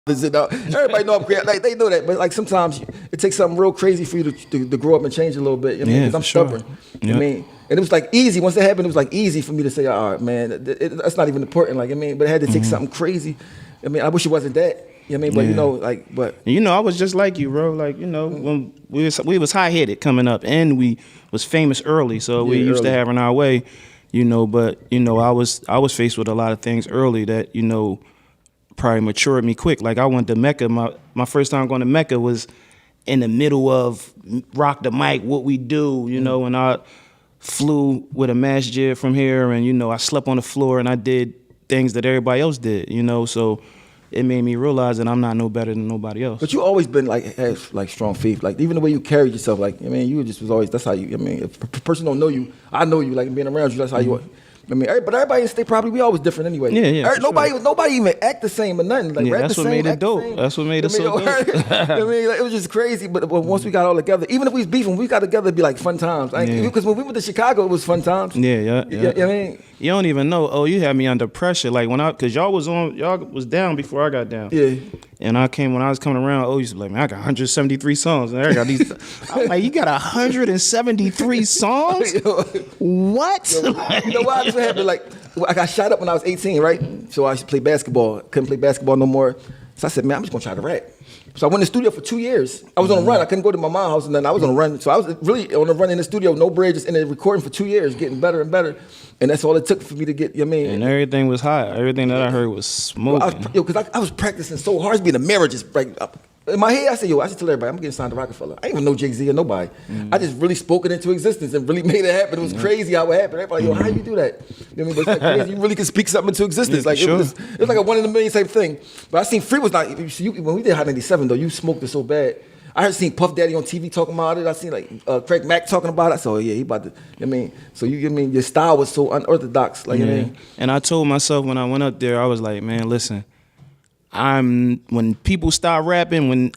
Everybody know I'm crazy. Like they know that, but like sometimes it takes something real crazy for you to grow up and change a little bit. You know, because I'm stubborn. You know what I mean, and it was like easy. Once it happened, it was like easy for me to say, "All right, man, that's not even important." Like I mean, but it had to take something crazy. I mean, I wish it wasn't that. You know what I mean, but you know, like, but I was just like you, bro. Like when we was high headed coming up, and we was famous early, so we used to having our way. But I was faced with a lot of things early that probably matured me quick. Like I went to Mecca. My first time going to Mecca was in the middle of Rock the Mic, What We Do, and I flew with a masjid from here, and I slept on the floor and I did things that everybody else did, so it made me realize that I'm not no better than nobody else. But you always been have strong faith. Like even the way you carried yourself, like I mean, you just was always. That's how you. I mean, if a person don't know you, I know you. Like being around you, that's how you are. I mean, but everybody in state probably we always different anyway. Yeah. Nobody even act the same or nothing. Like that's what made it dope. That's what made it so dope. I mean, like, it was just crazy. But once we got all together, even if we was beefing, we got together, it'd be like fun times. Because when we went to Chicago, it was fun times. Yeah. You know what I mean, you don't even know. Oh, you had me under pressure. Like because y'all was down before I got down. Yeah. And when I was coming around, you used to be like, man, I got 173 songs. And I got these. I'm like, you got 173 songs? What? You know why this happened? Like, I got shot up when I was 18, right? So I used to play basketball. Couldn't play basketball no more. So I said, man, I'm just gonna try to rap. So I went in the studio for 2 years. I was on a run. I couldn't go to my mom's house, and then I was on a run. So I was really on a run in the studio, no break, just in the recording for 2 years, getting better and better. And that's all it took for me to get, And everything was hot. Everything that I heard was smoking. Because I was practicing so hard. It's being a mirror just like in my head. I said, I should tell everybody I'm getting signed to Rockefeller. I didn't even know Jay-Z or nobody. I just really spoke it into existence and really made it happen. It was crazy how it happened. Everybody, how you do that? You know what I mean? But it's like crazy. You really can speak something into existence. Like sure. it was like a 1 in a million type thing. But I seen Freeway was not. When we did Hot 97 though, you smoked it so bad. I heard seen Puff Daddy on TV talking about it. I seen Craig Mack talking about it. So yeah, he about to. So your style was so unorthodox. Like And I told myself when I went up there, I was like, man, listen, when people start rapping,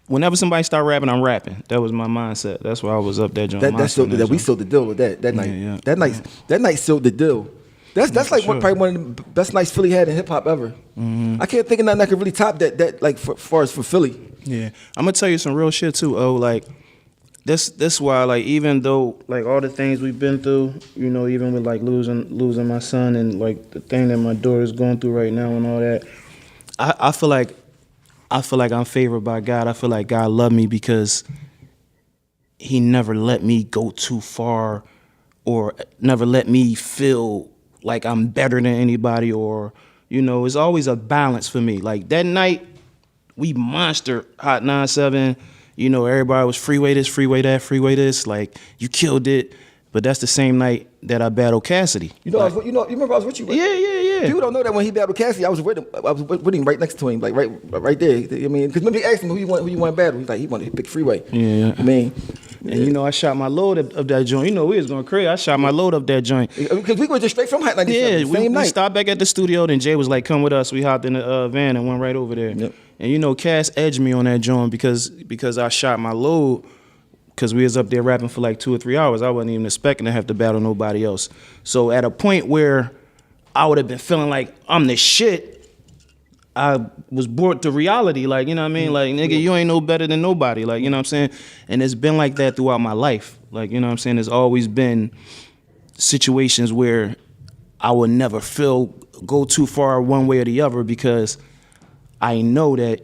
whenever somebody start rapping, I'm rapping. That was my mindset. That's why I was up there doing we sealed the deal with that night. Yeah. That night sealed the deal. That's like probably one of the best nights Philly had in hip hop ever. I can't think of nothing that could really top that like far as for Philly. Yeah, I'm gonna tell you some real shit too. Like this why like even though like all the things we've been through, even with like losing my son and like the thing that my daughter's going through right now and all that, I feel like I'm favored by God. I feel like God loved me because He never let me go too far, or never let me feel like I'm better than anybody, or it's always a balance for me. Like that night, we monster Hot 97. Everybody was freeway this, freeway that, freeway this. Like you killed it, but that's the same night that I battled Cassidy. You remember I was with you. Right? Yeah. People don't know that when he battled Cassidy, I was with him. I was with him right next to him, like right there. I mean, because remember he asked him who you want to battle. He's like he wanted to pick Freeway. Yeah. I mean. And I shot my load up that joint. We was going crazy. I shot my load up that joint. Because we went just straight from Hot 97. Yeah, we stopped back at the studio. Then Jay was like, "Come with us." We hopped in the van and went right over there. Yep. And Cass edged me on that joint because I shot my load. Because we was up there rapping for like 2 or 3 hours. I wasn't even expecting to have to battle nobody else. So at a point where I would have been feeling like I'm the shit, I was brought to reality, like, you know what I mean? Like, nigga, you ain't no better than nobody, like, you know what I'm saying? And it's been like that throughout my life. Like, you know what I'm saying? There's always been situations where I would never go too far one way or the other because I know that,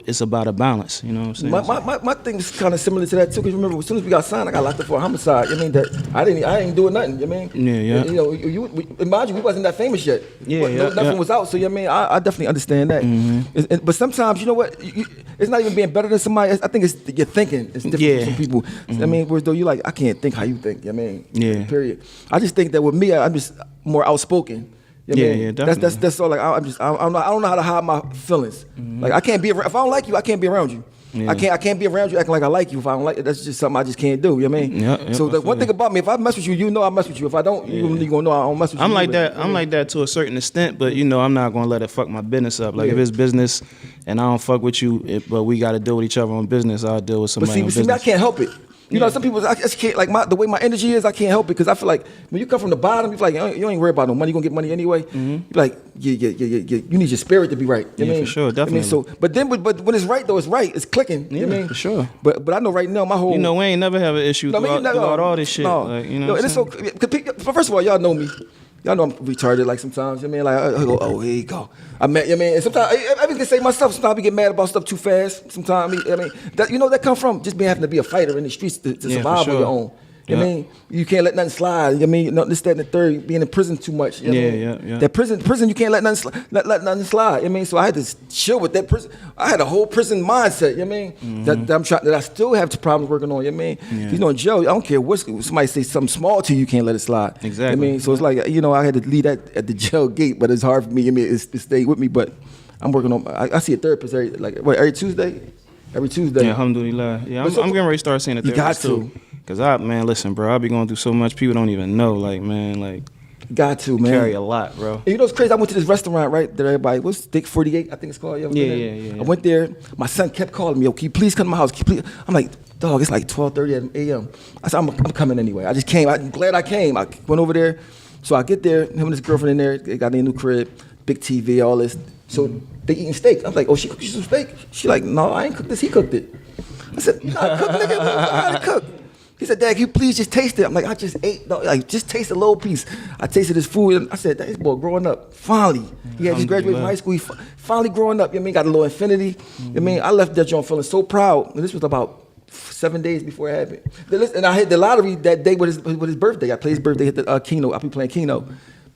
it's about a balance, you know what I'm saying? My thing is kind of similar to that too, because remember, as soon as we got signed, I got locked up for a homicide. I ain't doing nothing, Yeah. Mind you, we wasn't that famous yet. Nothing was out, so I definitely understand that. But sometimes, you know what, it's not even being better than somebody. I think it's your thinking. It's different for some people. Whereas though you like, I can't think how you think, period. I just think that with me, I'm just more outspoken. Definitely. That's all. Like I don't know how to hide my feelings. Like I can't be if I don't like you, I can't be around you. Yeah. I can't be around you acting like I like you if I don't like it. That's just something I just can't do. You know what I mean? So the one thing about me, if I mess with you, I mess with you. If I don't, you're gonna know I don't mess with you. I'm like that. I'm like that to a certain extent, but I'm not gonna let it fuck my business up. Like if it's business and I don't fuck with you, but we got to deal with each other on business, I'll deal with somebody. But see, I can't help it. You know, some people, I just can't, like, the way my energy is, I can't help it, because I feel like when you come from the bottom, you feel like, you ain't worried about no money, you're going to get money anyway. You like, you need your spirit to be right. You know what I mean? For sure, definitely. I mean, but when it's right, though, it's right. It's clicking. Yeah, you know what I mean? for sure. But I know right now, my whole... You know, we ain't never have an issue throughout all this shit. No. Like, you know and it's so... First of all, y'all know me. Y'all know I'm retarded, like, sometimes. You know what I mean? Like, I go, oh, here you go. I mean, and sometimes, I even can say myself, sometimes I get mad about stuff too fast. Sometimes, I mean, that come from just being having to be a fighter in the streets to survive on your own. You know what I mean? You can't let nothing slide. You know what I mean? This, that, and the third, being in prison too much. You know what I mean? That prison, you can't let nothing, let nothing slide. You know what I mean? So I had to chill with that prison. I had a whole prison mindset, you know what I mean? That I still have problems working on, you know what I mean? You know, in jail, I don't care what somebody say something small to you, you can't let it slide. Exactly. You know what I mean? So it's like, you know, I had to leave that at the jail gate, but it's hard for me, you know what I mean, to stay with me, but I'm working on, I see a therapist every Tuesday? Every Tuesday. Yeah, alhamdulillah. Yeah, I'm getting ready to start seeing a therapist too. Cause listen, bro, I be going through so much. People don't even know, like, man, like. Got to, man. Carry a lot, bro. And you know what's crazy? I went to this restaurant, right? That everybody, what's Steak 48? I think it's called. Yeah. I went there. My son kept calling me, yo, can you please come to my house? I'm like, dog, it's like 12:30 a.m. I said, I'm coming anyway. I just came. I'm glad I came. I went over there. So I get there, him and his girlfriend in there. They got their new crib, big TV, all this. So they eating steak. I'm like, oh, she cooked you some steak? She like, no, I ain't cooked this. He cooked it. I said, you gotta cook, nigga. I gotta cook. He said, Dad, can you please just taste it? I'm like, I just ate, like, just taste a little piece. I tasted his food, and I said, this boy growing up, finally. He had just graduated from high school, he finally growing up, you know what I mean? Got a little infinity. You know what I mean? I left that joint feeling so proud, and this was about 7 days before it happened. And I hit the lottery that day with his birthday. I played his birthday, hit the Keno. I'll be playing Keno.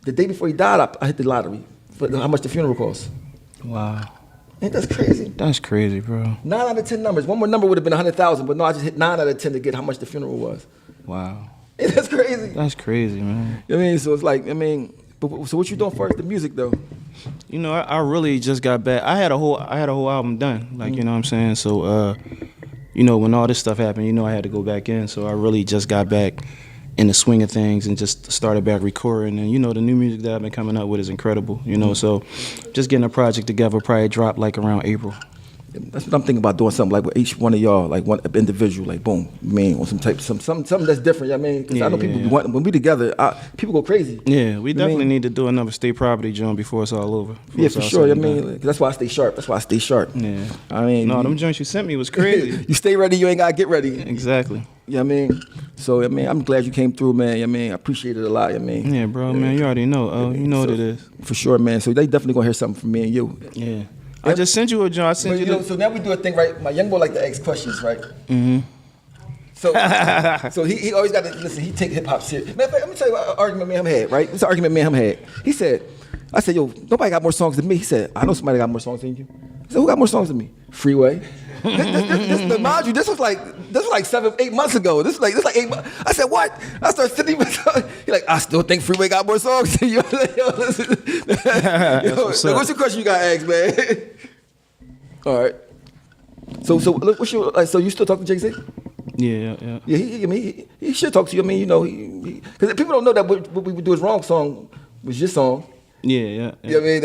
The day before he died, I hit the lottery for how much the funeral cost. Wow. Ain't that crazy? That's crazy, bro. 9 out of 10 numbers. One more number would have been 100,000, but no, I just hit 9 out of 10 to get how much the funeral was. Wow. Ain't that crazy? That's crazy, man. You know what I mean? So it's like, I mean, so what you doing first? The music, though? You know, I really just got back. I had a whole album done, like, you know what I'm saying? So, you know, when all this stuff happened, you know, I had to go back in. So I really just got back in the swing of things and just started back recording. And, you know, the new music that I've been coming up with is incredible, you know. So just getting a project together, probably drop like around April. That's what I'm thinking about, doing something like with each one of y'all, like one individual, like boom, man, on something that's different. You know what I mean? Because I know people when we together, people go crazy. Yeah, we definitely need to do another state property joint before it's all over. Yeah, for sure. I mean, that's why I stay sharp. Yeah. I mean, no, them joints you sent me was crazy. You stay ready, you ain't gotta get ready. Exactly. You know what I mean? So, I mean, I'm glad you came through, man. You know what I mean? I appreciate it a lot, you know what I mean? Yeah, bro, man, you already know. Oh, you know what it is. For sure, man. So they definitely gonna hear something from me and you. Yeah. I just sent you a joint. So now we do a thing, right? My young boy like to ask questions, right? Mm-hmm. So he always got to listen. He take hip hop serious. Matter of fact, let me tell you what argument me and him had. Right? It's an argument me and him had. He said, I said, yo, nobody got more songs than me. He said, I know somebody got more songs than you. I said, who got more songs than me? Freeway. Mind you, this was like 7-8 months ago. This like 8 months. I said, what? I started sitting. He like, I still think Freeway got more songs than you. What's your question you got asked, man? All right. So what's your so you still talk to Jay-Z? Yeah. Yeah, he should talk to you. I mean, you know, because people don't know that what we would do his wrong song was your song. Yeah. You know what I mean?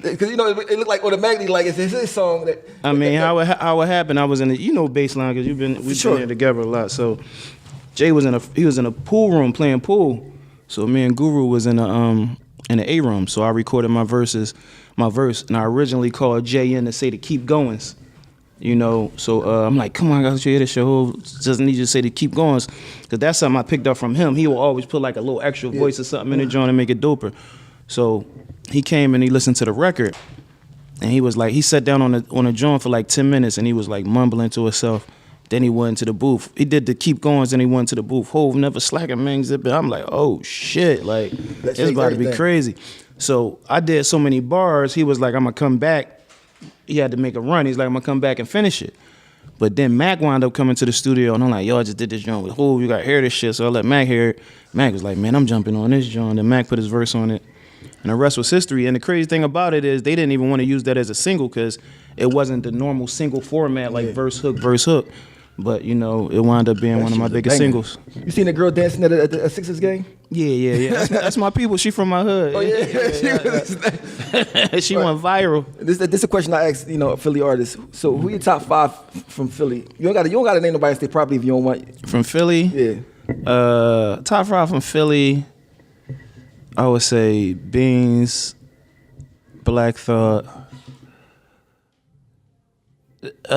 Because, you know, it looked like automatically like it's his song. How it happened, I was in the, you know, baseline, because we've been here together a lot. So Jay was in a pool room playing pool. So me and Guru was in the A room. So I recorded my verse, and I originally called Jay in to say to keep goings. You know, so I'm like, come on, I got you hear this show. Just need you to say to keep going, because that's something I picked up from him. He will always put like a little extra voice or something in the joint and make it doper. So he came and he listened to the record, and he was like, he sat down on a joint for like 10 minutes, and he was like mumbling to himself. Then he went into the booth. He did the keep goings, and he went to the booth. Hove never slacking, man. I'm like, oh shit, like it's about to be crazy. So I did so many bars. He was like, I'm gonna come back. He had to make a run. He's like, I'm gonna come back and finish it. But then Mac wound up coming to the studio, and I'm like, yo, I just did this joint with Hove. You gotta hear this shit. So I let Mac hear it. Mac was like, man, I'm jumping on this joint. And Mac put his verse on it. And the rest was history. And the crazy thing about it is they didn't even want to use that as a single, because it wasn't the normal single format, like verse, hook. But you know, it wound up being one of my biggest singles. You seen the girl dancing at a Sixers game? Yeah. That's my people. She from my hood. Oh yeah. She went viral. This is a question I asked, Philly artists. So who your top 5 from Philly? You don't got to name nobody state property if you don't want. From Philly? Yeah. Top 5 from Philly. I would say Beans, Black Thought.